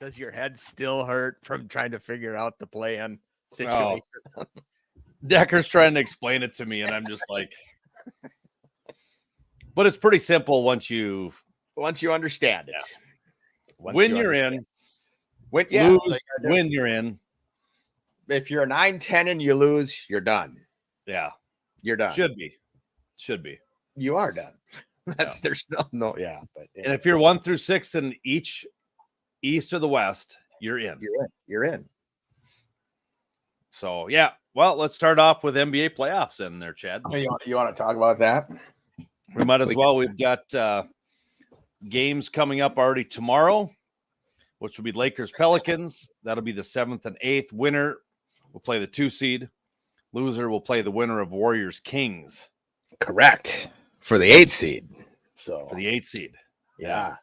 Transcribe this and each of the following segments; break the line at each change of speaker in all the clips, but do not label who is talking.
Does your head still hurt from trying to figure out the play-in situation?
Oh. Decker's trying to explain it to me, and I'm just like, but it's pretty simple once you
understand it.
Yeah. When you're in,
lose,
when you're in.
If you're a 9-10 and you lose, you're done.
Yeah,
you're done.
Should be.
You are done. There's no. Yeah, but
and if you're 1 through 6 in each east or the west, you're in.
You're in.
So yeah. Well, let's start off with NBA playoffs in there, Chad.
You want to talk about that?
We might as well. We've got games coming up already tomorrow, which will be Lakers Pelicans. That'll be the 7th and 8th. Winner will play the 2 seed. Loser will play the winner of Warriors Kings.
Correct. For the 8 seed. So
for the 8 seed.
Yeah.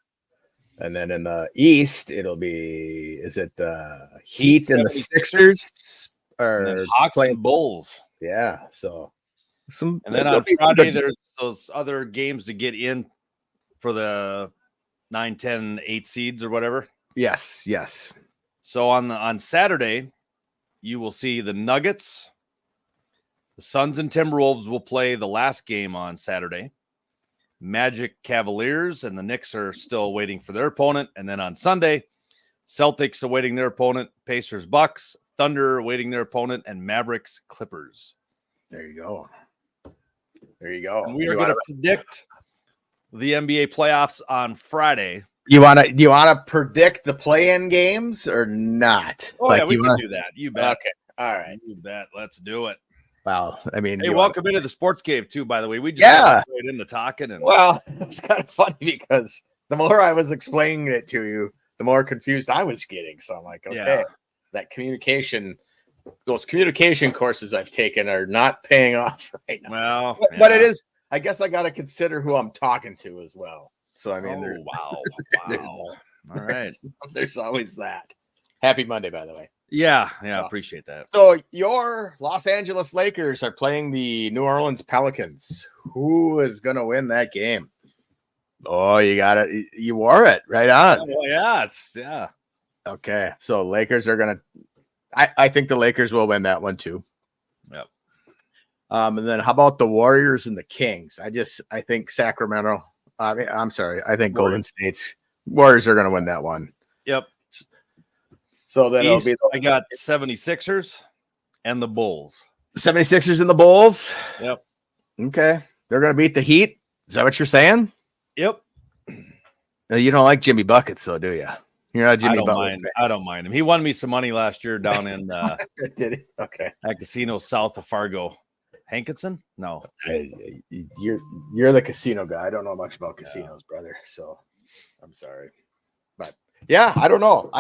And then in the East, it'll be, is it the Heat and the Sixers?
Or Hawks and Bulls.
Yeah. So
and then on Friday, there's those other games to get in for the 9, 10, 8 seeds or whatever.
Yes.
So on Saturday, you will see the Nuggets, the Suns and Timberwolves will play the last game on Saturday. Magic Cavaliers and the Knicks are still waiting for their opponent. And then on Sunday, Celtics awaiting their opponent, Pacers Bucks, Thunder awaiting their opponent, and Mavericks Clippers.
There you go.
And we are going to predict the NBA playoffs on Friday.
Do you want to predict the play-in games or not?
Oh, yeah, we can do that. You bet.
Okay. All right.
You bet. Let's do it.
Wow. I mean,
hey, welcome into the Sports Cave too, by the way. We just got right into talking. And
well, it's kind of funny because the more I was explaining it to you, the more confused I was getting. So I'm like, okay, those communication courses I've taken are not paying off right now.
Well,
but it is, I guess I got to consider who I'm talking to as well. So, I mean,
wow. All right.
There's always that. Happy Monday, by the way.
Yeah, appreciate that.
So your Los Angeles Lakers are playing the New Orleans Pelicans. Who is going to win that game? Oh, you got it. You wore it right on.
Oh, yeah.
Okay, so Lakers are going to. I think the Lakers will win that one too.
Yep.
And then how about the Warriors and the Kings? I think Sacramento. I'm sorry. I think Golden State's Warriors are going to win that one.
Yep.
So then it'll be
I got 76ers and the Bulls.
76ers and the Bulls?
Yep.
Okay. They're going to beat the Heat? Is that what you're saying?
Yep.
You don't like Jimmy Buckets, though, do you? You're not Jimmy
Buckets. I don't mind him. He won me some money last year down in
Did he? Okay.
At casino south of Fargo. Hankinson? No.
You're the casino guy. I don't know much about casinos, brother. So I'm sorry. But yeah, I don't know.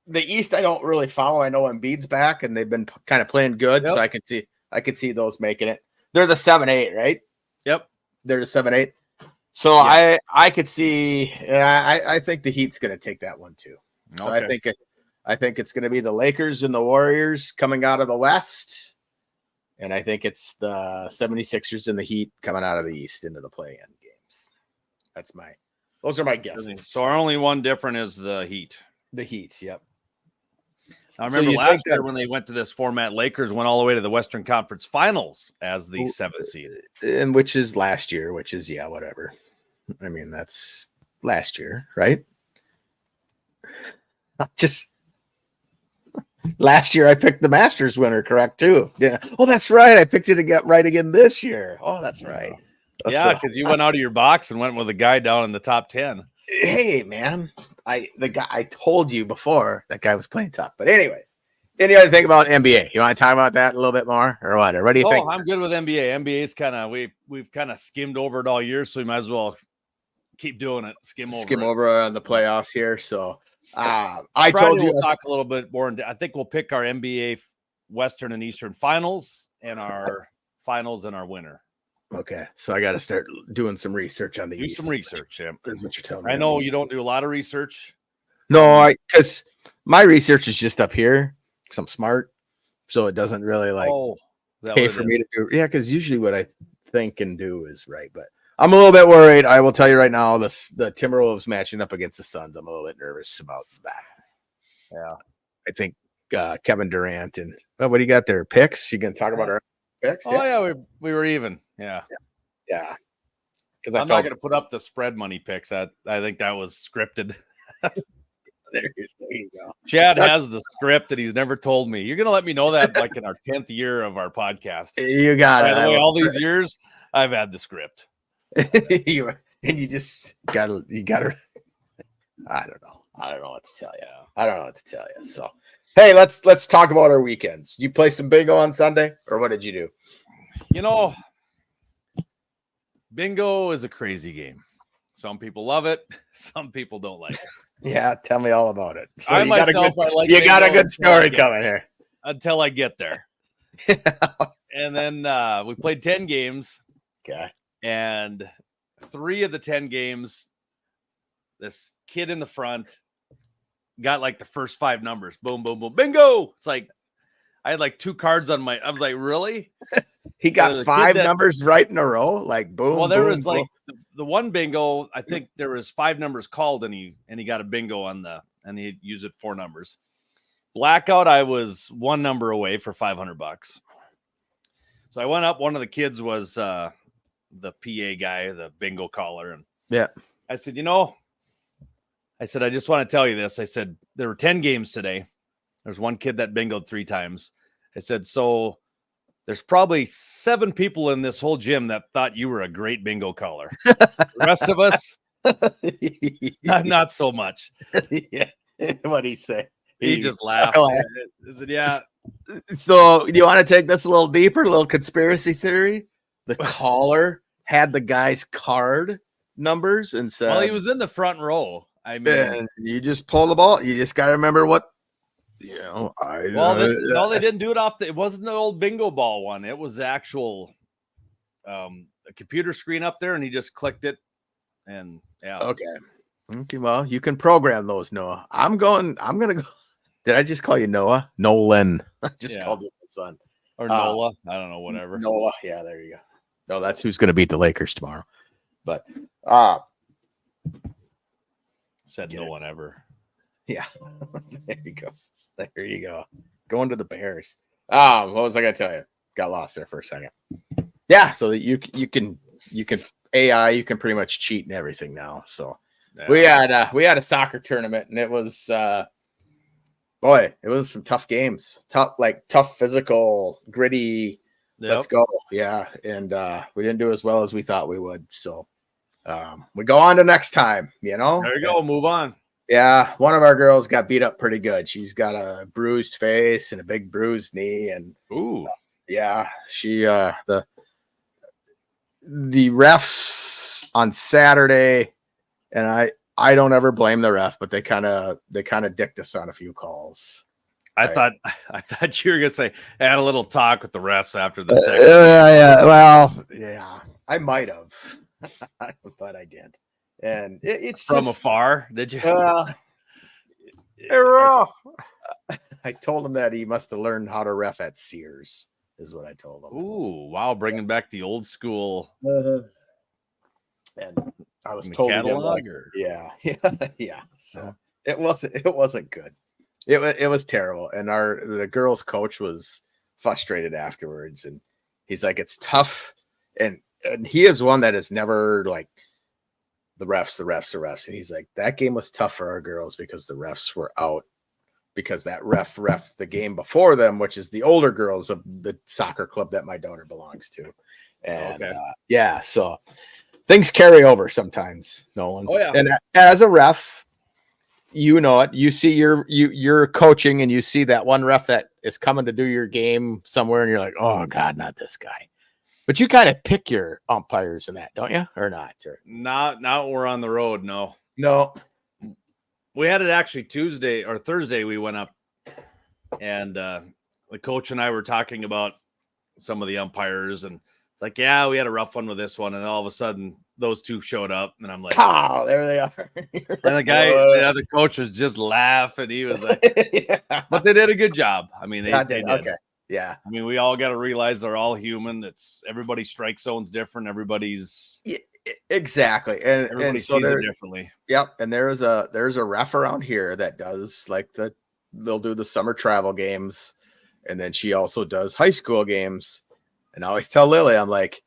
The East I don't really follow. I know Embiid's back and they've been kind of playing good, so I could see those making it. They're the 7-8, right?
Yep.
They're the 7-8. So I could see. I think the Heat's going to take that one too. So I think it's going to be the Lakers and the Warriors coming out of the West, and I think it's the 76ers and the Heat coming out of the East into the play-in games. Those are my guesses.
So our only one different is the Heat.
The Heat, yep.
I remember last year when they went to this format, Lakers went all the way to the Western Conference Finals as the 7th seed.
And which is last year, whatever. I mean, that's last year, right? Last year I picked the Masters winner, correct, too. Yeah. Oh, that's right. I picked it right again this year. Oh, that's right.
Yeah, because you went out of your box and went with a guy down in the top 10.
Hey, man. The guy I told you before, that guy was playing tough. But anyways, any other thing about NBA? You want to talk about that a little bit more or what? Or what do you think?
I'm good with NBA. NBA's kind of we've kind of skimmed over it all year, so we might as well keep doing it. Skim
over on the playoffs here. So
I told you we'll talk a little bit more. I think we'll pick our NBA Western and Eastern finals and our finals and our winner.
Okay, so I got to start doing some research on the East.
Do some research, Jim.
Is what you're telling me.
I know you don't do a lot of research.
No, because my research is just up here because I'm smart, so it doesn't really pay for me to do. Yeah, because usually what I think and do is right, but I'm a little bit worried. I will tell you right now, the Timberwolves matching up against the Suns. I'm a little bit nervous about that.
Yeah.
I think Kevin Durant and what do you got there? Picks? You gonna talk about our picks?
Oh yeah, we were even. Yeah.
Yeah. Because
I'm not going to put up the spread money picks. I think that was scripted.
there you go.
Chad has the script that he's never told me. You're going to let me know that like in our 10th year of our podcast.
You got it.
By the way, all these years I've had the script.
And you just gotta. I don't know what to tell you. So, hey, let's talk about our weekends. You play some bingo on Sunday, or what did you do?
You know, bingo is a crazy game. Some people love it. Some people don't like it.
Yeah, tell me all about it. So
I got
a good story coming here.
Until I get there. And then we played 10 games.
Okay.
And 3 of the 10 games, this kid in the front got like the first 5 numbers. Boom, boom, boom. Bingo. It's like I had like 2 cards on my. I was like, really?
He got 5 numbers right in a row. Like boom.
Well, there
boom,
was
boom.
like the one bingo. I think there was 5 numbers called, and he got a bingo and he used it 4 numbers. Blackout, I was 1 number away for $500. So I went up. One of the kids was the PA guy, the bingo caller, and
yeah,
I said, I just want to tell you this. I said, there were 10 games today. There's one kid that bingoed 3 times. I said, so there's probably 7 people in this whole gym that thought you were a great bingo caller. The rest of us, not so much.
Yeah. What'd he say?
He just laughed. I said, yeah.
So do you want to take this a little deeper, a little conspiracy theory? The caller had the guy's card numbers and said,
well, he was in the front row. I mean,
you just pull the ball. You just got to remember what, they
didn't do it it wasn't the old bingo ball one. It was the actual a computer screen up there, and he just clicked it. And yeah.
Okay. Well, you can program those, Noah. I'm going to go. Did I just call you Noah? Nolan. I just called you my son.
Or Nola. I don't know, whatever.
Noah. Yeah, there you go. No, that's who's going to beat the Lakers tomorrow. But
said no one ever.
Yeah. There you go. Going to the Bears. What was I going to tell you? Got lost there for a second. Yeah, so that you can AI, you can pretty much cheat and everything now. So we had a soccer tournament, and it was it was some tough games. Tough physical, gritty. Yep. Let's go. Yeah. And we didn't do as well as we thought we would. So we go on to next time,
There you go. Move on.
Yeah. One of our girls got beat up pretty good. She's got a bruised face and a big bruised knee. And yeah, she the refs on Saturday, and I don't ever blame the ref, but they kind of dicked us on a few calls.
I thought you were gonna say I had a little talk with the refs after the second.
Yeah, I might have, but I didn't. And it's
from afar. Did you?
I told him that he must have learned how to ref at Sears. Is what I told him.
Ooh, wow! Bringing back the old school.
And I was told
catalog,
yeah. So it wasn't good. It was terrible. And the girls' coach was frustrated afterwards, and he's like, "It's tough." And he is one that is never like the refs. And he's like, "That game was tough for our girls because the refs were out." Because that ref the game before them, which is the older girls of the soccer club that my daughter belongs to. And so things carry over sometimes, Nolan.
Oh, yeah.
And as a ref, you know it. You see you're coaching, and you see that one ref that is coming to do your game somewhere, and you're like, oh God, not this guy. But you kind of pick your umpires in that, don't you? Or not? Or
not we're on the road, no.
We
had it actually Tuesday or Thursday. We went up, and the coach and I were talking about some of the umpires, and it's like, yeah, we had a rough one with this one, and all of a sudden those two showed up, and I'm like,
oh, there they are.
And the other coach was just laughing. He was like, but they did a good job. I mean, they did.
Okay. Yeah.
I mean, we all got to realize they're all human. Everybody's strike zone's different. Everybody's
exactly, and
so sees it differently.
Yep. And there's a ref around here that does like the they'll do the summer travel games, and then she also does high school games. And I always tell Lily, I'm like,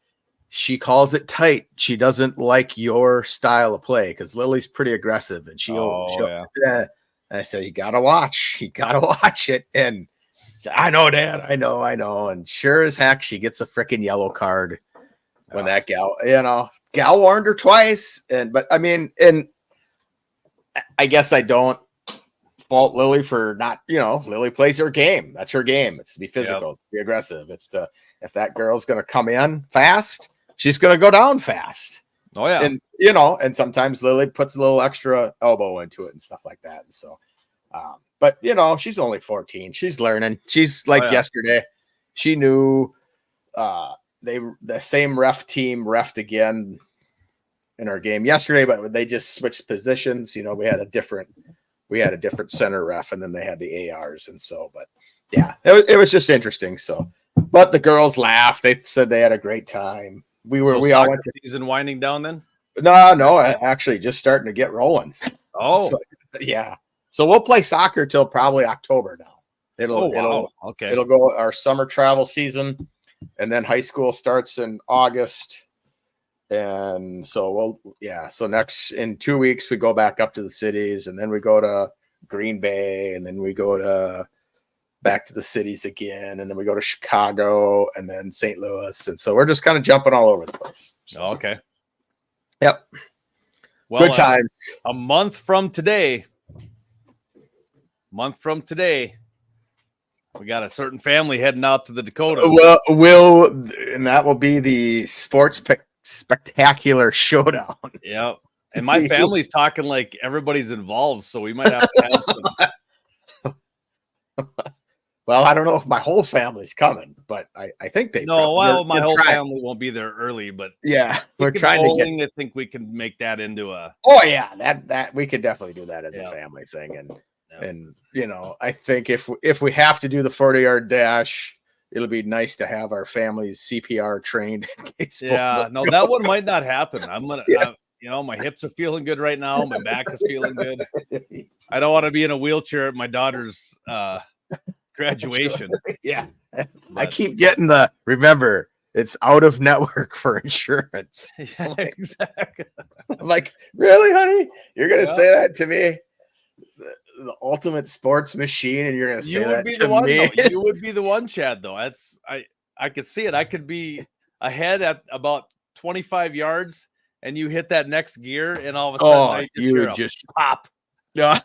she calls it tight. She doesn't like your style of play because Lily's pretty aggressive, and she'll and I said, you gotta watch it. And I know, Dad, I know. And sure as heck, she gets a freaking yellow card when that gal warned her twice. But I mean, and I guess I don't fault Lily for not, Lily plays her game. That's her game. It's to be physical, it's to be aggressive. It's to, if that girl's going to come in fast, she's going to go down fast.
Oh yeah.
And, and sometimes Lily puts a little extra elbow into it and stuff like that. And so, but she's only 14. She's learning. She's like yesterday, she knew, the same ref team refed again in our game yesterday, but they just switched positions. We had a different center ref, and then they had the ARs. And so, but yeah, it was just interesting. So, but the girls laughed. They said they had a great time. We all went to
season winding down then.
No, actually just starting to get rolling.
Oh,
so, yeah. So we'll play soccer till probably October now. It'll go our summer travel season, and then high school starts in August. And so so next in 2 weeks we go back up to the cities, and then we go to Green Bay, and then we go back to the cities again, and then we go to Chicago, and then St. Louis. And so we're just kind of jumping all over the place. So,
okay.
Yep.
Well,
good times.
A month from today, we got a certain family heading out to the Dakotas.
And that will be the sports spectacular showdown.
Yep. And my family's talking like everybody's involved, so we might have to have some.
Well, I don't know if my whole family's coming, but I think they.
No, my whole family won't be there early, but
yeah, we're trying
to get. I think we can make that into a.
Oh yeah, that we could definitely do that as a family thing, and I think if we have to do the 40-yard dash, it'll be nice to have our families CPR trained. In case
that one might not happen. I'm gonna. My hips are feeling good right now. My back is feeling good. I don't want to be in a wheelchair at my daughter's graduation.
Yeah. But I keep getting remember, it's out of network for insurance.
Yeah, exactly.
I'm like, really, honey? You're going to say that to me? The ultimate sports machine, and you're going to say that to me?
You would be the one, Chad, though. I could see it. I could be ahead at about 25 yards, and you hit that next gear, and all of a sudden
you would just
pop.
Yeah.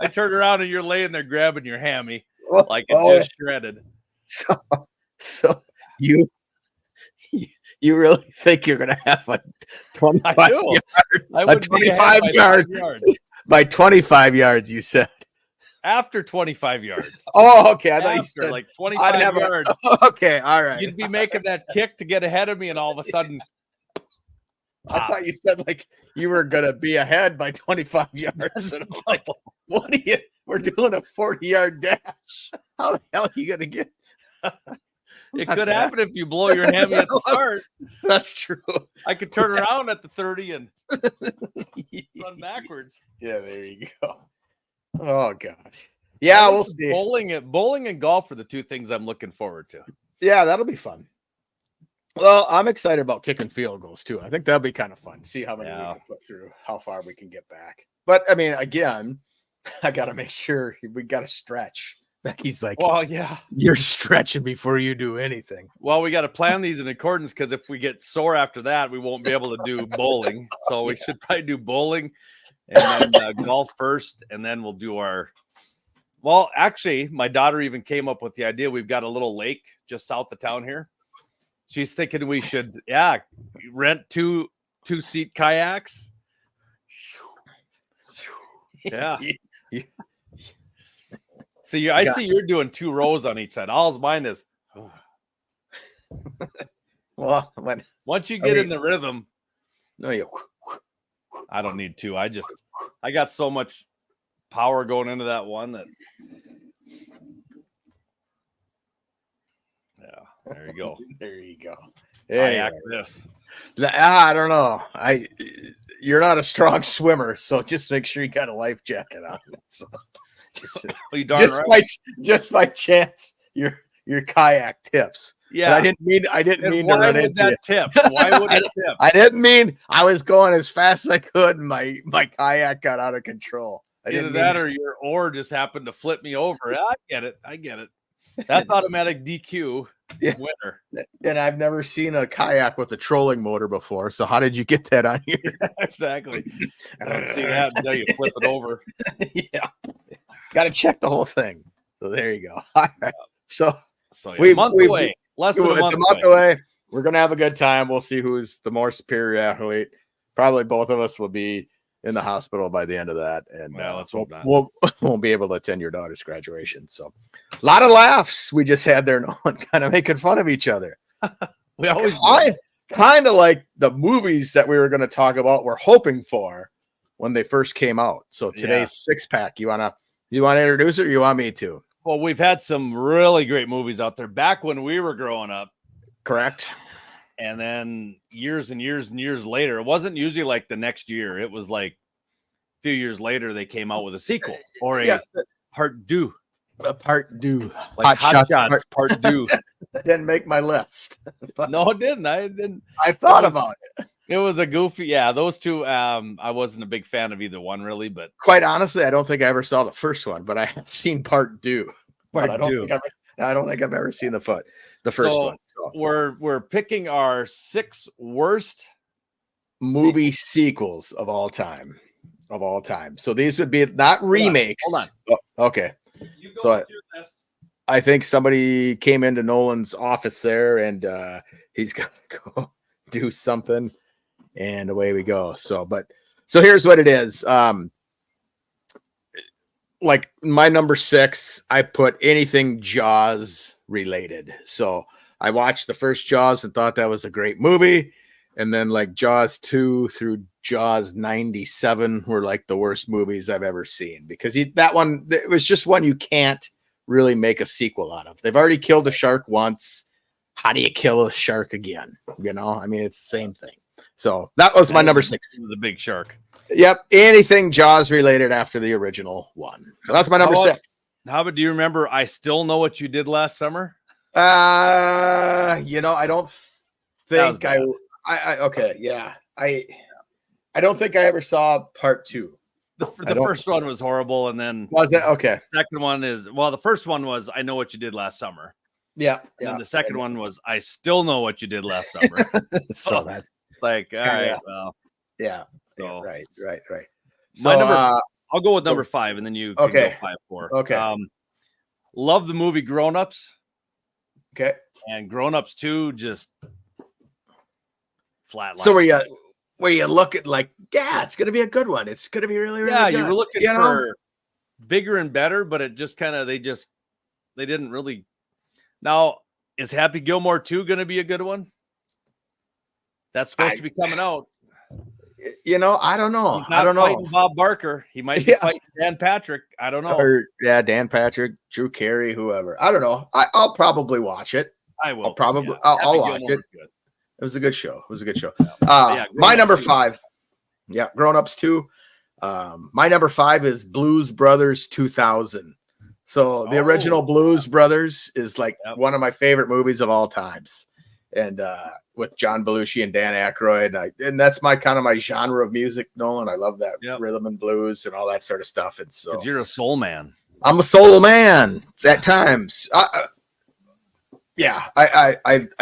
I turn around and you're laying there grabbing your hammy like it just shredded.
So you really think you're gonna have a 25 yard by 25 yards? You said
after 25 yards.
Oh, okay. I thought you said
like 25 yards.
Okay, all right.
You'd be making that kick to get ahead of me, and all of a sudden.
I thought you said like you were gonna be ahead by 25 yards. And I'm like, what are you? We're doing a 40-yard dash. How the hell are you gonna get?
It could happen if you blow your hammy at the start.
That's true.
I could turn around at the 30 and run backwards.
Yeah, there you go. Oh God. Yeah, we'll see.
Bowling and golf are the two things I'm looking forward to.
Yeah, that'll be fun. Well, I'm excited about kicking field goals too. I think that'll be kind of fun. See how many we can put through, how far we can get back. But I mean, again, I got to make sure we got to stretch. Becky's like,
well, yeah,
you're stretching before you do anything.
Well, we got to plan these in accordance, because if we get sore after that, we won't be able to do bowling. So we should probably do bowling and then golf first, and then we'll do our. Well, actually, my daughter even came up with the idea. We've got a little lake just south of town here. She's thinking we should, rent two seat kayaks. Yeah. See, I see you're doing 2 rows on each side. All's mine is.
Well,
once you get in the rhythm,
no,
I don't need 2. I got so much power going into that one that. Yeah, there you go.
There you go.
Kayak this.
I don't know. You're not a strong swimmer, so just make sure you got a life jacket on. So, just,
You darn right.
just by chance, your kayak tips.
Yeah,
but I didn't mean to
why
run
would
into
that
you.
tip? Why would it tip?
I didn't mean. I was going as fast as I could, and my kayak got out of control.
Either that or your oar just happened to flip me over. I get it. That's automatic DQ.
Yeah.
Winner.
And I've never seen a kayak with a trolling motor before. So how did you get that on here?
Exactly. I don't see that until you flip it over.
Yeah. Got to check the whole thing. So there you go. All right. So
yeah, a month away. Less than
a month away. We're going to have a good time. We'll see who's the more superior athlete. Probably both of us will be in the hospital by the end of that. And
let's hope not.
Won't be able to attend your daughter's graduation. So a lot of laughs we just had there, Nolan, kind of making fun of each other.
We always
kind of like the movies that we were going to talk about, we're hoping for when they first came out. So today's six pack, you want to introduce it, or you want me to?
Well, we've had some really great movies out there back when we were growing up.
Correct.
And then years and years and years later, it wasn't usually like the next year. It was like a few years later, they came out with a sequel or a part two.
A part two.
Like Hot Shots part two.
Didn't make my list.
No, it didn't. I didn't.
I thought about it.
It was a goofy. Yeah, those two. I wasn't a big fan of either one, really. But
quite honestly, I don't think I ever saw the first one, but I have seen part two. I don't think I've ever seen the first one. So
we're picking our 6 worst
movie sequels of all time. So these would be not remakes.
Hold on.
Oh, okay. So I think somebody came into Nolan's office there, and he's got to go do something, and away we go. So here's what it is. Like my number 6, I put anything Jaws related. So I watched the first Jaws and thought that was a great movie. And then like Jaws 2 through Jaws 97 were like the worst movies I've ever seen, because that one, it was just one you can't really make a sequel out of. They've already killed a shark once. How do you kill a shark again? You know, I mean, it's the same thing. So that was my number 6.
The big shark.
Yep. Anything Jaws related after the original one. So that's my number 6.
How about, do you remember I Still Know What You Did Last Summer?
I don't think okay. Yeah. I don't think I ever saw part 2.
The first one was horrible. And then
was it? Okay.
The second one the first one was I Know What You Did Last Summer.
Yeah.
And then the second one was I Still Know What You Did Last Summer.
So that's
like, all right. Well,
yeah.
So
right.
So I'll go with number 5, and then you can go 5, 4.
Okay.
Love the movie Grown Ups.
Okay.
And Grown Ups 2 just flatline.
So where you look at like, yeah, it's gonna be a good one. It's gonna be really, really good.
You were looking for bigger and better, but it just kind of they didn't really. Now, is Happy Gilmore 2 gonna be a good one? That's supposed to be coming out.
I don't know.
He's not fighting Bob Barker. He might be fighting Dan Patrick. I don't know.
Or, Dan Patrick, Drew Carey, whoever. I don't know. I'll probably watch it.
I will.
I'll watch it. It was a good show. My number 5. Yeah, Grown Ups 2. My number 5 is Blues Brothers 2000. So the original Blues Brothers is like one of my favorite movies of all times. And with John Belushi and Dan Aykroyd, and that's my genre of music, Nolan. I love that rhythm and blues and all that sort of stuff. And so,
because you're a soul man.
I'm a soul man at times. I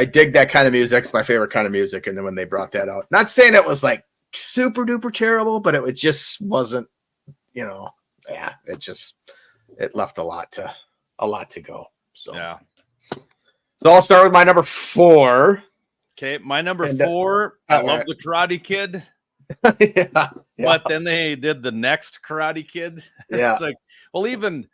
dig that kind of music. It's my favorite kind of music. And then when they brought that out, not saying it was like super duper terrible, but it just wasn't. It left a lot to go. So
yeah.
So I'll start with my number 4.
Okay, my number 4. I love the Karate Kid.
Yeah.
But then they did the next Karate Kid.
Yeah.
It's like, well, even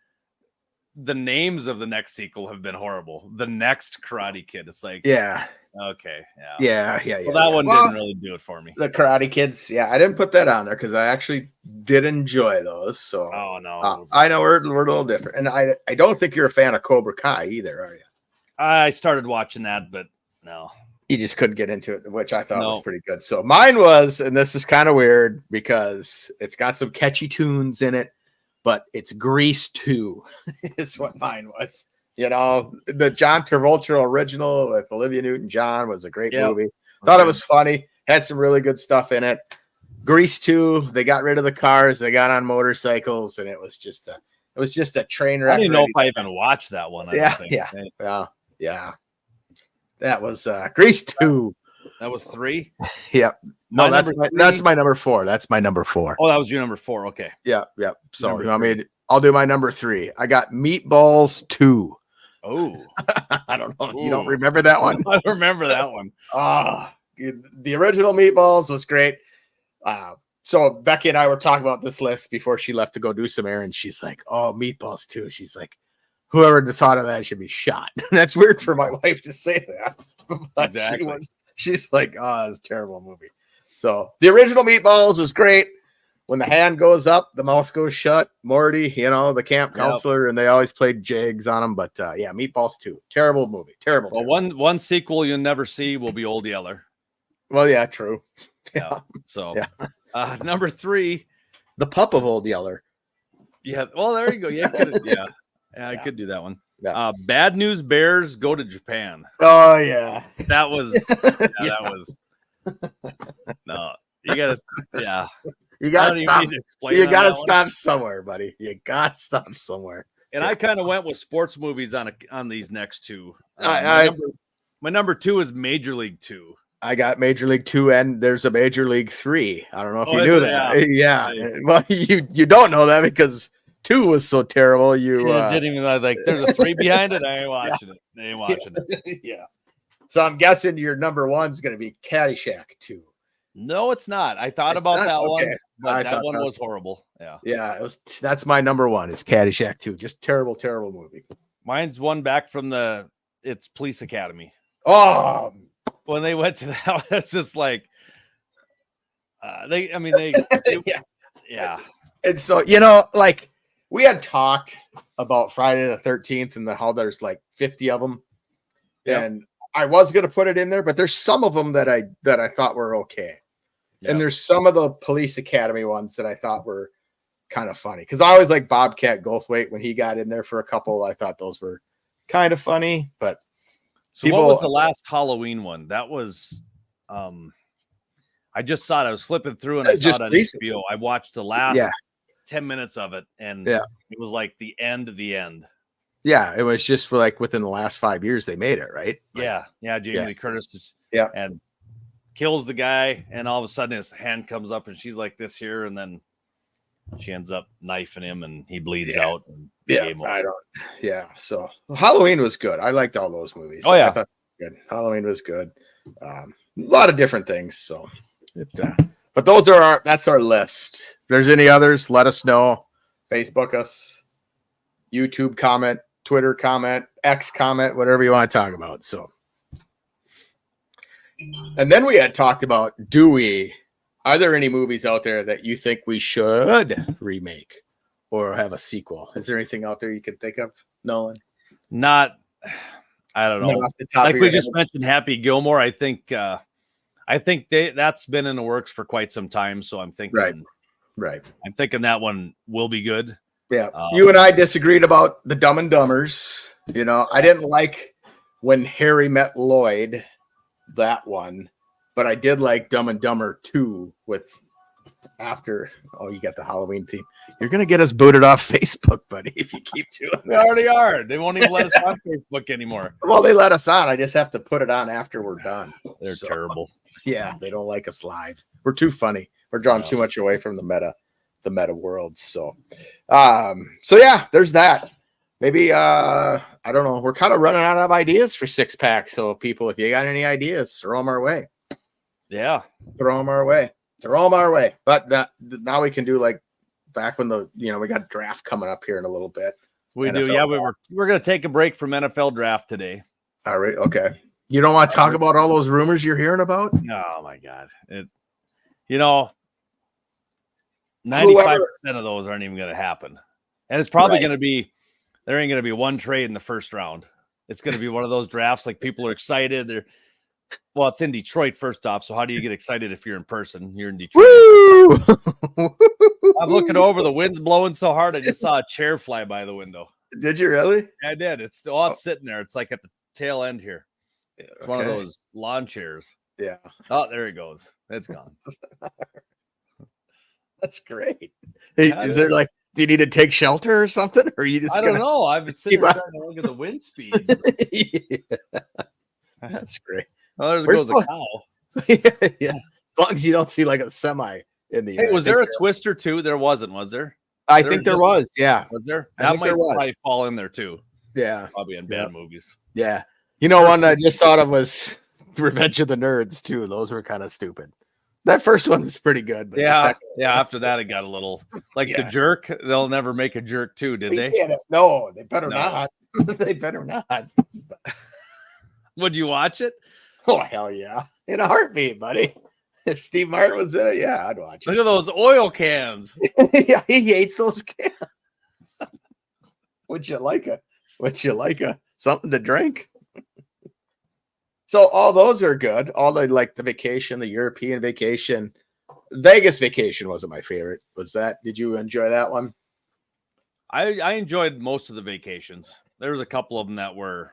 the names of the next sequel have been horrible. The next Karate Kid. It's like, okay,
yeah.
Well, that one didn't really do it for me.
The Karate Kids, I didn't put that on there because I actually did enjoy those. So,
oh no,
I know we're a little different, and I don't think you're a fan of Cobra Kai either, are you?
I started watching that, but no.
You just couldn't get into it, which I thought was pretty good. So mine was, and this is kind of weird because it's got some catchy tunes in it. but it's Grease 2 is what mine was. You know, the John Travolta original with Olivia Newton-John was a great movie. Thought it was funny. Had some really good stuff in it. Grease 2, they got rid of the cars. They got on motorcycles, and it was just a train wreck.
I don't even know if I even watched that one.
Yeah. That was Grease 2.
That was 3.
Yep. No, that's my number 4. That's my number 4.
Oh, that was your number 4. Okay.
Yeah. So you want me to, I'll do my number 3. I got Meatballs 2.
Oh,
I don't know. You don't remember that one?
I remember that one.
The original Meatballs was great. So Becky and I were talking about this list before she left to go do some errands. She's like, "Oh, Meatballs 2." She's like, "Whoever thought of that should be shot." That's weird for my wife to say that. But
exactly.
She's like, "Oh, it's a terrible movie." So the original Meatballs was great. When the hand goes up, the mouth goes shut. Morty, the camp counselor, and they always played jigs on him. But yeah, Meatballs 2, terrible movie, terrible.
Well, one sequel you'll never see will be Old Yeller.
Well, yeah, true.
Yeah. So, number 3,
the pup of Old Yeller.
Yeah. Well, there you go. Yeah. I could do that one. Yeah. Bad News Bears go to Japan.
Oh yeah,
that was. That was. No, you gotta. Yeah.
You gotta stop. You gotta stop somewhere, buddy. You gotta stop somewhere.
And I kind of went with sports movies on these next 2. My number 2 is Major League 2.
I got Major League 2, and there's a Major League 3. I don't know if you knew that. Yeah. Well, you don't know that because 2 was so terrible. You
didn't even like. There's a 3 behind it. I ain't watching it. They ain't watching it.
Yeah. So I'm guessing your number 1 is going to be Caddyshack 2.
No, it's not. I thought about that one, but that one was horrible. Yeah.
Yeah, that's my number 1 is Caddyshack 2. Just terrible, terrible movie.
Mine's one back from it's Police Academy.
Oh,
when they went to that, it's just like yeah.
And so, like we had talked about Friday the 13th and how there's like 50 of them. Yep. And I was going to put it in there, but there's some of them that I thought were okay. Yep. And there's some of the Police Academy ones that I thought were kind of funny. Cause I always like Bobcat Goldthwait when he got in there for a couple. I thought those were kind of funny, but
so what was the last Halloween one? That was, I just saw it. I was flipping through and I saw it on HBO. I watched the last 10 minutes of it, and it was like the end of the end.
Yeah, it was just for like within the last 5 years they made it, right?
Like, Jamie Lee Curtis and kills the guy, and all of a sudden his hand comes up and she's like this here, and then she ends up knifing him and he bleeds out. And so Halloween was good. I liked all those movies. Oh yeah,
I thought good. Halloween was good. A lot of different things. So, but that's our list. If there's any others, let us know. Facebook us, YouTube comment, Twitter comment, X comment, whatever you want to talk about. So, and then we had talked about, are there any movies out there that you think we should remake or have a sequel? Is there anything out there you can think of, Nolan?
Not, I don't know. Like we just mentioned Happy Gilmore. I think that's been in the works for quite some time. So I'm thinking,
right.
I'm thinking that one will be good.
Yeah. You and I disagreed about the Dumb and Dumbers. I didn't like When Harry Met Lloyd, that one. But I did like Dumb and Dumber 2 you got the Halloween team. You're going to get us booted off Facebook, buddy, if you keep doing that.
We already are. They won't even let us on Facebook anymore.
Well, they let us on. I just have to put it on after we're done.
They're terrible.
Yeah, they don't like us live. We're too funny. We're drawing too much away from the meta world. So yeah, there's that. Maybe, I don't know. We're kind of running out of ideas for 6-pack. So people, if you got any ideas, throw them our way.
Yeah.
Throw them our way. But now we can do like back when we got draft coming up here in a little bit.
We NFL do. Yeah. We're going to take a break from NFL draft today.
All right. Okay. You don't want to talk about all those rumors you're hearing about?
Oh my God. 95% of those aren't even going to happen. And it's probably going to be, there ain't going to be one trade in the first round. It's going to be one of those drafts. Like people are excited. Well, it's in Detroit first off. So how do you get excited if you're in person? You're in Detroit.
Woo!
I'm looking over. The wind's blowing so hard. I just saw a chair fly by the window.
Did you really?
I did. It's still it's sitting there. It's like at the tail end here. It's one of those lawn chairs.
Yeah.
Oh, there it goes. It's gone.
That's great. Hey, is there like, do you need to take shelter or something? Or are you just
I don't know. I've been sitting there trying to look at the wind speed.
Yeah. That's great.
Oh, there goes a cow.
Yeah. As long as you don't see like a semi in the
Hey, was there a twister too? There wasn't, was there?
I think there was. Yeah.
Was there?
I
That
think
might
there was.
probably fall in there too.
Yeah.
Probably in bad movies.
Yeah. You know, one I just thought of was Revenge of the Nerds too. Those were kind of stupid. That first one was pretty good. But
Yeah. After that, it got a little like
Yeah.
The Jerk. They'll never make a Jerk too, did they?
No, they better not. They better not.
Would you watch it?
Oh, hell yeah. In a heartbeat, buddy. If Steve Martin was in it, yeah, I'd watch
Look at those oil cans.
it. Yeah, he hates those cans. Would you like something to drink? So all those are good. All the like the vacation, the European vacation. Vegas vacation wasn't my favorite. Did you enjoy that one?
I enjoyed most of the vacations. There was a couple of them that were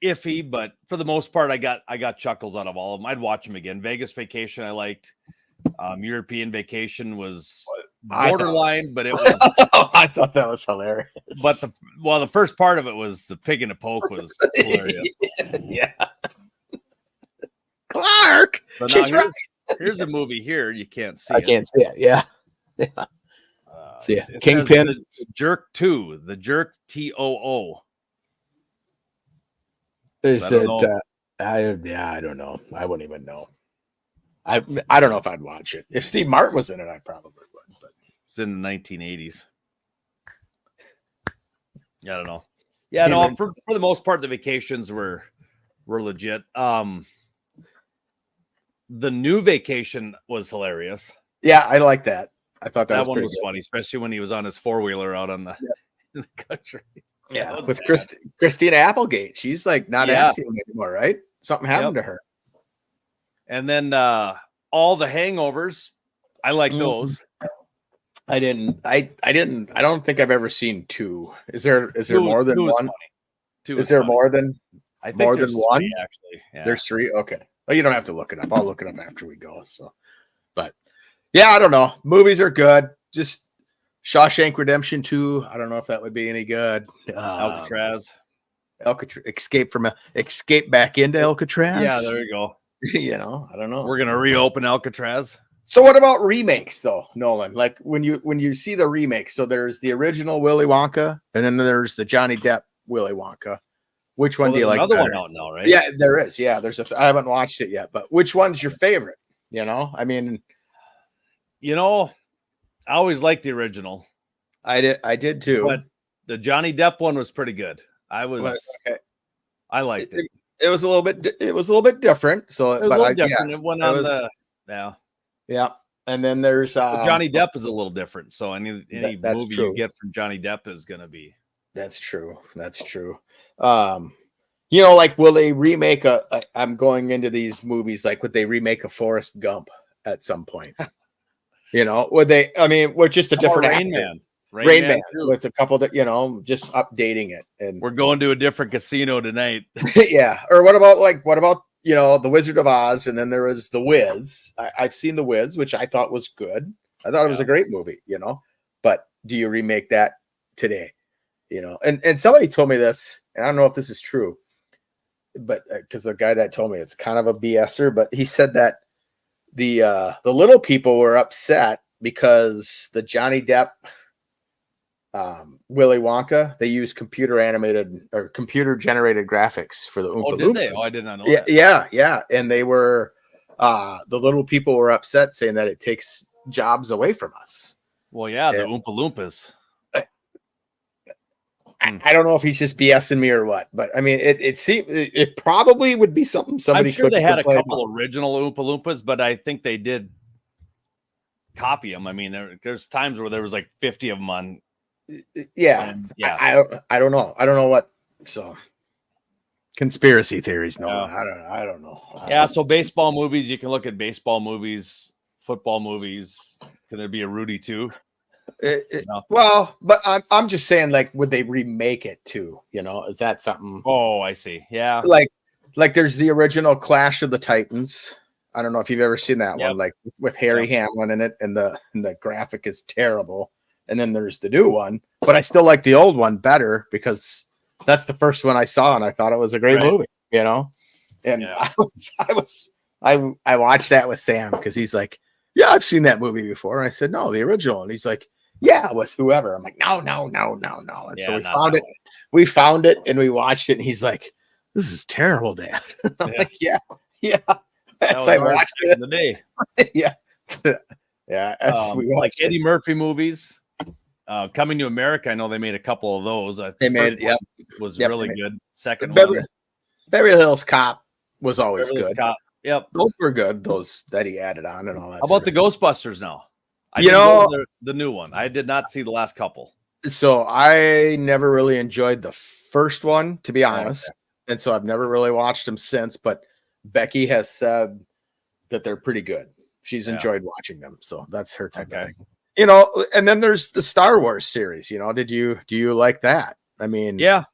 iffy, but for the most part, I got chuckles out of all of them. I'd watch them again. Vegas vacation, I liked. European vacation was borderline, but it was.
I thought that was hilarious.
But the first part of it was the pig in a poke was hilarious.
Yeah. Clark.
But now here's a movie here you can't see.
I can't see it. Yeah. Yeah.
Yeah.
Kingpin.
The Jerk 2, The Jerk TOO.
Is it? I don't know. I wouldn't even know. I don't know if I'd watch it. If Steve Martin was in it, I probably would. But
it's in the 1980s. Yeah, I don't know. Yeah, no. For the most part, the vacations were legit. The new Vacation was hilarious.
Yeah, I like that. I thought that
one was funny, especially when he was on his 4-wheeler out on in the country.
Yeah, with Christina Applegate. She's like not acting anymore, right? Something happened to her.
And then all the Hangovers, I like those.
I don't think I've ever seen 2. Is there more than one? Is there more than
I think there's
one?
3, actually. Yeah.
There's 3. Okay. Well, you don't have to look it up. I'll look it up after we go. So, but yeah, I don't know. Movies are good. Just Shawshank Redemption 2. I don't know if that would be any good.
Alcatraz.
Escape back into Alcatraz.
Yeah, there you go.
I don't know.
We're gonna reopen Alcatraz.
So what about remakes though, Nolan? Like when you see the remakes, so there's the original Willy Wonka, and then there's the Johnny Depp Willy Wonka. Which one do you like?
Another
better?
one out now, right?
Yeah, there is. Yeah, I haven't watched it yet, but which one's your favorite? I mean,
I always liked the original.
I did too.
But the Johnny Depp one was pretty good. I liked it.
It was a little bit different. So
it was a little different. It went on
yeah. And then there's
Johnny Depp is a little different. So any movie
true.
you get from Johnny Depp is gonna be.
That's true. Like will they remake I'm going into these movies, like would they remake a Forrest Gump at some point? Would they? I mean, we're just a different
Rain Man.
Rain Man with a couple that just updating it, and
we're going to a different casino tonight.
Yeah. Or what about the Wizard of Oz, and then there was The Wiz. I've seen The Wiz, which I thought was good. I thought it was a great movie. But do you remake that today? And somebody told me this, and I don't know if this is true, but because the guy that told me it's kind of a BSer, but he said that the little people were upset because the Johnny Depp Willy Wonka, they use computer generated graphics for the Oompa Loompas.
Did they? Oh, I did not know that.
Yeah. And they were the little people were upset, saying that it takes jobs away from us.
Well, yeah, the Oompa Loompas.
I don't know if he's just BSing me or what, but I mean, it probably would be something somebody.
I'm sure they had a couple original Oompa Loompas, but I think they did copy them. I mean, there's times where there was like 50 of them on.
Yeah. I don't know. I don't know what. So conspiracy theories. No, I don't know.
Yeah. So baseball movies, you can look at baseball movies football movies? Can there be a Rudy too? No.
Well, but I'm just saying, like, would they remake it too? Is that something?
Oh, I see. Yeah.
Like there's the original Clash of the Titans. I don't know if you've ever seen that one, like with Harry Hamlin in it, and the graphic is terrible. And then there's the new one, but I still like the old one better because that's the first one I saw, and I thought it was a great movie. And I watched that with Sam because he's like, "Yeah, I've seen that movie before." And I said, "No, the original." And he's like, "Yeah, with whoever." I'm like, "No." And so we found it and we watched it, and he's like, "This is terrible, Dad." I'm like, "Yeah." That's I watched it
in the day.
Yeah. We
like Eddie Murphy movies. Coming to America, I know they made a couple of those. Was really good. Second one,
Beverly Hills Cop was always
Beverly
good.
Cop. Yep,
those were good. Those that he added on and all that.
How about the Ghostbusters now? The new one. I did not see the last couple.
So I never really enjoyed the first one, to be honest, and so I've never really watched them since. But Becky has said that they're pretty good. She's enjoyed watching them, so that's her type of thing. And then there's the Star Wars series. Do you like that? I mean,
the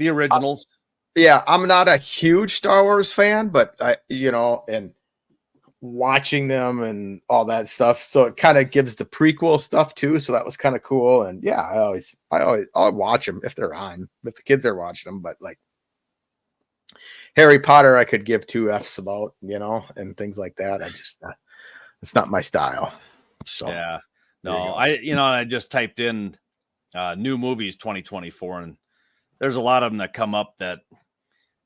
originals.
I'm not a huge Star Wars fan, but and watching them and all that stuff, so it kind of gives the prequel stuff too. So that was kind of cool. And I'll watch them if they're on, if the kids are watching them. But like Harry Potter, I could give 2 F's about, and things like that. I just it's not my style. So
I just typed in new movies 2024, and there's a lot of them that come up that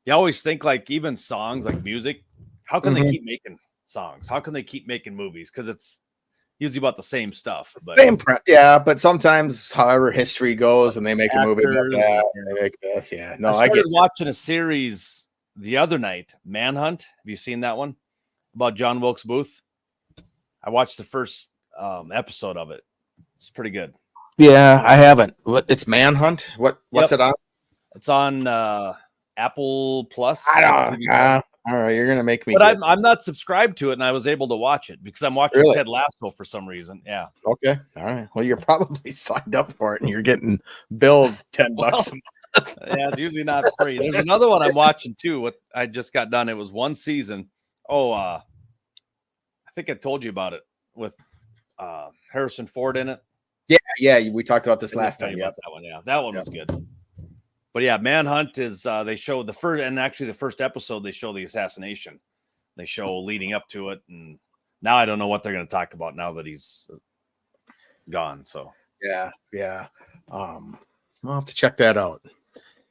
you always think, like, even songs, like music, how can they keep making songs? How can they keep making movies? Because it's usually about the same stuff. But
but sometimes however history goes and they make a movie about that, they make this. I
started watching a series the other night, Manhunt. Have you seen that one? About John Wilkes Booth? I watched the first episode of it. It's pretty good.
Yeah, I haven't. It's Manhunt? What's it on?
It's on Apple Plus.
I don't. All right, you're gonna make me.
But I'm not subscribed to it, and I was able to watch it because I'm watching Ted Lasso for some reason. Yeah.
Okay. All right. Well, you're probably signed up for it, and you're getting billed $10 a month.
Yeah, it's usually not free. There's another one I'm watching too. I just got done. It was one season. I think I told you about it with Harrison Ford in it.
Yeah. We talked about this last time.
That one. Yeah, that one was good. But yeah, Manhunt is they show the first episode, they show the assassination. They show leading up to it, and now I don't know what they're going to talk about now that he's gone. So
yeah. I'll have to check that out.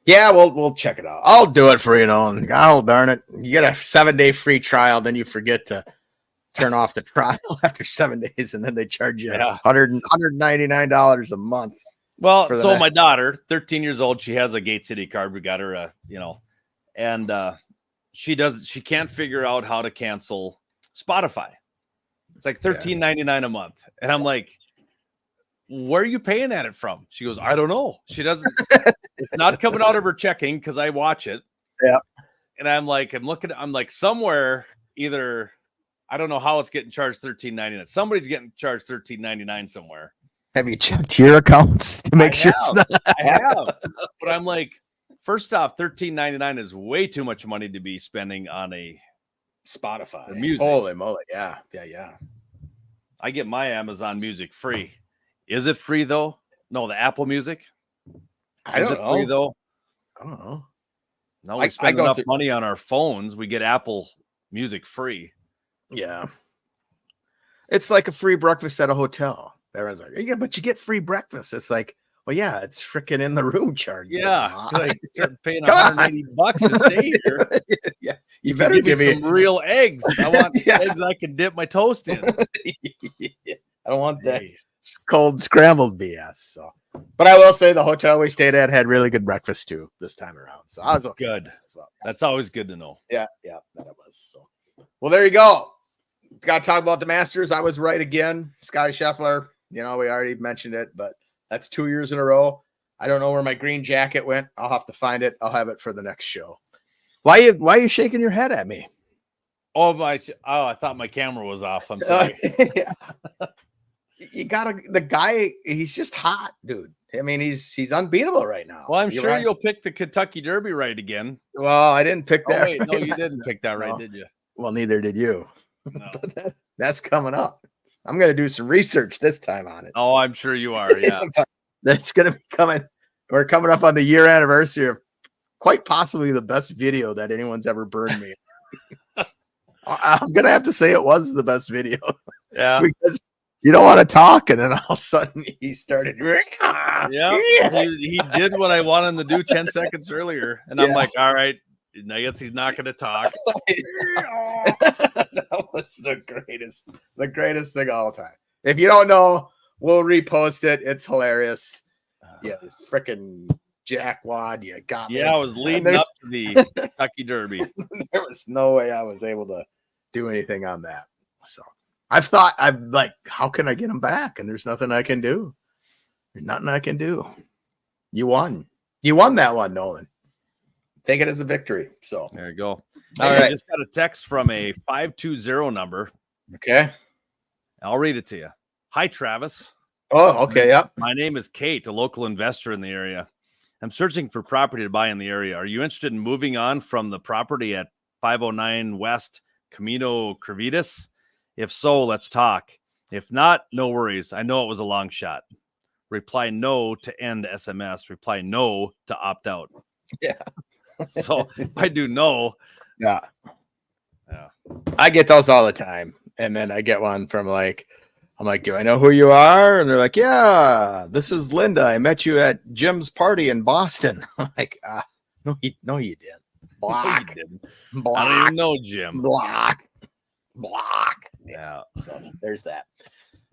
Yeah, we'll check it out. I'll do it for and darn it, you get a 7-day free trial, then you forget to turn off the trial after 7 days, and then they charge you $199 a month.
Well, so my daughter, 13 years old, she has a Gate City card. We got her and she can't figure out how to cancel Spotify. It's like $13.99 a month. And I'm like, where are you paying at it from? She goes, I don't know. She doesn't, it's not coming out of her checking because I watch it.
Yeah.
And I'm like, somewhere, either, I don't know how it's getting charged $13.99. Somebody's getting charged $13.99 somewhere.
Have you checked your accounts to make sure it's not?
I have. But I'm like, first off, $13.99 is way too much money to be spending on a Spotify music.
Holy moly. Yeah.
I get my Amazon Music free. Is it free though? No, the Apple Music. Is it free though?
I don't know.
No, we spend enough money on our phones. We get Apple Music free.
Yeah. It's like a free breakfast at a hotel. Everyone's like, yeah, but you get free breakfast. It's like, well, yeah, it's freaking in the room charge.
Yeah, like you're paying $180 to stay here.
Yeah, you better give me
some real eggs. I want eggs I can dip my toast in.
I don't want that cold scrambled BS. So, but I will say the hotel we stayed at had really good breakfast too this time around. So I was
good as well. That's always good to know.
Yeah, that it was. So, well, there you go. Got to talk about the Masters. I was right again. Scotty Scheffler. We already mentioned it, but that's 2 years in a row. I don't know where my green jacket went. I'll have to find it. I'll have it for the next show. Why are you shaking your head at me?
Oh, I thought my camera was off. I'm sorry.
You gotta, the guy, he's just hot, dude. I mean, he's unbeatable right now.
Well, I'm sure you'll pick the Kentucky Derby right again.
Well, I didn't pick that.
Oh, wait, no, you didn't pick that right, did you?
Well, neither did you.
No.
But that's coming up. I'm gonna do some research this time on it.
Oh, I'm sure you are. Yeah.
That's gonna be coming. We're coming up on the year anniversary of quite possibly the best video that anyone's ever burned me. I'm gonna have to say it was the best video.
Yeah.
Because you don't want to talk, and then all of a sudden he started.
Yeah. He did what I wanted him to do 10 seconds earlier. And I'm like, all right, I guess he's not gonna talk.
That was the greatest thing of all time. If you don't know, we'll repost it. It's hilarious. Yeah, freaking jackwad. You got me.
Yeah, I was leading up to the Kentucky Derby.
There was no way I was able to do anything on that. So I'm like, how can I get him back? And there's nothing I can do. There's nothing I can do. You won. You won that one, Nolan. Take it as a victory. So
there you go.
All
right. I
right.
just got a text from a 520 number.
Okay.
I'll read it to you. Hi, Travis.
Oh, okay. Yep.
My name is Kate, a local investor in the area. I'm searching for property to buy in the area. Are you interested in moving on from the property at 509 West Camino Crevitas? If so, let's talk. If not, no worries. I know it was a long shot. Reply no to end SMS. Reply no to opt out.
Yeah.
So I do know.
Yeah. I get those all the time. And then I get one from I'm like, do I know who you are? And they're like, yeah, this is Linda. I met you at Jim's party in Boston. I'm like, no, you didn't. Block.
No, you didn't.
Block.
I don't even know Jim.
Block.
Yeah.
So there's that.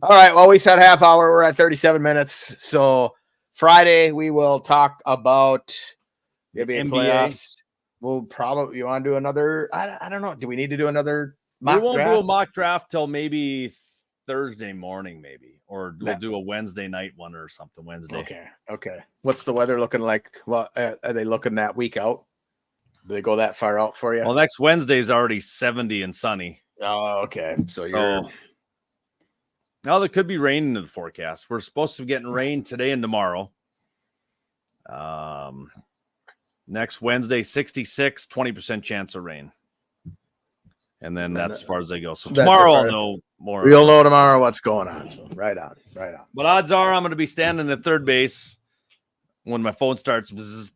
All right. Well, we said half hour. We're at 37 minutes. So Friday we will talk about the NBA playoffs. We'll probably, you want to do another? I don't know. Do we need to do another mock draft? We won't
do a mock draft till maybe Thursday morning, or we'll do a Wednesday night one or something. Wednesday.
Okay. What's the weather looking like? Well, are they looking that week out? Do they go that far out for you?
Well, next Wednesday is already 70 and sunny.
Oh, okay. So you're.
Now there could be rain in the forecast. We're supposed to be getting rain today and tomorrow. Next Wednesday, 66, 20% chance of rain. And then that's as far as they go. So tomorrow I'll know more.
We'll know tomorrow what's going on. So right on.
But odds are I'm going to be standing at third base when my phone starts. Bears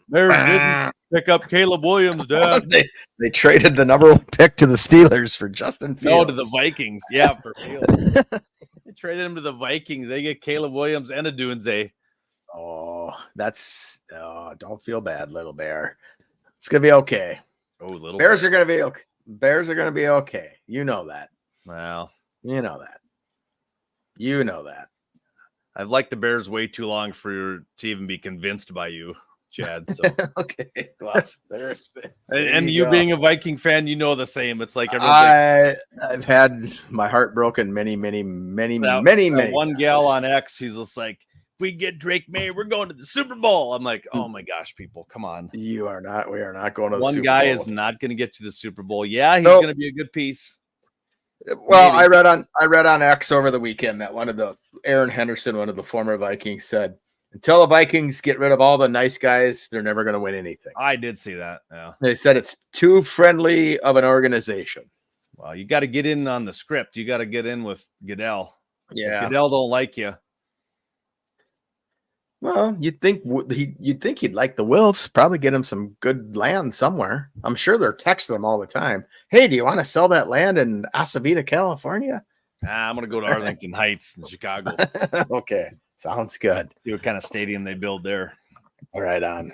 didn't pick up Caleb Williams, Dad.
They traded the number 1 pick to the Steelers for Justin Fields.
No, to the Vikings. Yeah, for Fields. They traded him to the Vikings. They get Caleb Williams and a Dunze.
Oh, don't feel bad, little bear. It's going to be okay.
Oh, little
Bears are going to be okay. Bears are going to be okay. You know that.
Well,
you know that.
I've liked the Bears way too long to even be convinced by you, Chad. So
okay. Well,
and you being a Viking fan, you know the same. It's like
I've had my heart broken many
one gal on X, she's just like, we get Drake May, we're going to the Super Bowl. I'm like, oh my gosh, people, come on.
We are not going to the
One
Super
guy
Bowl.
Is not going to get to the Super Bowl. Yeah, he's going to be a good piece.
Well, maybe. I read on X over the weekend that Aaron Henderson, one of the former Vikings, said until the Vikings get rid of all the nice guys, they're never going to win anything.
I did see that. Yeah.
They said it's too friendly of an organization.
Well, you got to get in on the script. You got to get in with Goodell.
Yeah.
If Goodell don't like you.
Well, you'd think he'd like the Wilfs, probably get him some good land somewhere. I'm sure they're texting them all the time. Hey, do you want to sell that land in Acevita, California?
I'm going to go to Arlington Heights in Chicago.
Okay. Sounds good.
See what kind of stadium they build there.
Right on.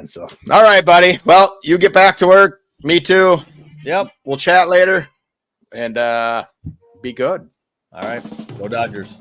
So, all right, buddy. Well, you get back to work. Me too.
Yep.
We'll chat later and be good.
All right. Go Dodgers.